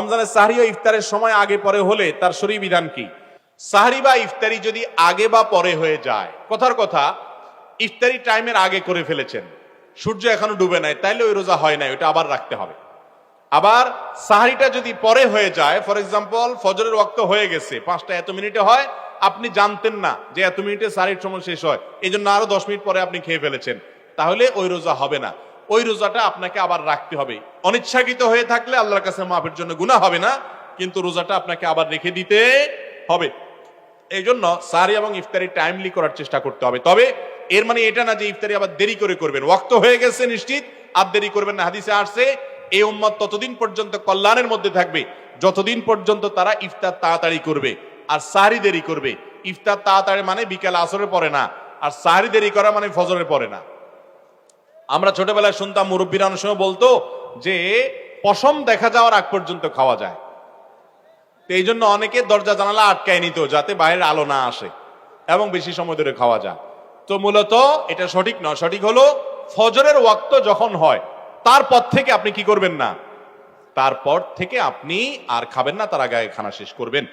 রমজানের সাহরি ও ইফতারের সময় আগে পরে হলে তার শরঈ বিধান কি? সাহরি বা ইফতারি যদি আগে বা পরে হয়ে যায়, কথার কথা ইফতারি টাইমের আগে করে ফেলেছেন, সূর্য এখনো ডুবে নাই, তাইলে ওই রোজা হয় নাই, ওটা আবার রাখতে হবে। আবার সাহরিটা যদি পরে হয়ে যায়, ফর এক্সাম্পল ফজরের ওয়াক্ত হয়ে গেছে, 5টা এত মিনিটে হয়, আপনি জানতেন না যে এত মিনিটে সাহরির সময় শেষ হয়, এই জন্য আরো 10 মিনিট পরে আপনি খেয়ে ফেলেছেন, তাহলে ওই রোজা হবে না। ওই রোজাটা আপনাকে আবার রাখতে হবে। অনিচ্ছাকৃত হয়ে থাকলে আল্লাহর কাছে মাফের জন্য গুনাহ হবে না, কিন্তু রোজাটা আপনাকে আবার রেখে দিতে হবে। এই জন্য সাহরি এবং ইফতারি টাইমলি করার চেষ্টা করতে হবে। তবে এর মানে এটা না যে ইফতারি আবার দেরি করে করবেন, ওয়াক্ত হয়ে গেছে নিশ্চিত, আর দেরি করবেন না। হাদিসে আসছে এই উম্মত ততদিন পর্যন্ত কল্যাণের মধ্যে থাকবে যতদিন পর্যন্ত তারা ইফতার তাড়াতাড়ি করবে আর সাহরি দেরি করবে। ইফতার তাড়াতাড়ি মানে বিকেল আসরের পরে না, আর সাহরি দেরি করা মানে ফজরের পরে না। আমরা ছোটবেলায় শুনতাম মুরব্বীরা অনেক সময় বলতো যে পশম দেখা যাওয়ার আগ পর্যন্ত খাওয়া যায়, তো এই জন্য অনেকে দরজা জানালা আটকায় নিত যাতে বাইরের আলো না আসে এবং বেশি সময় ধরে খাওয়া যায়। তো মূলত এটা সঠিক নয়। সঠিক হলো ফজরের ওয়াক্ত যখন হয় তারপর থেকে আপনি কি করবেন না, তারপর থেকে আপনি আর খাবেন না, তার আগে খানা শেষ করবেন।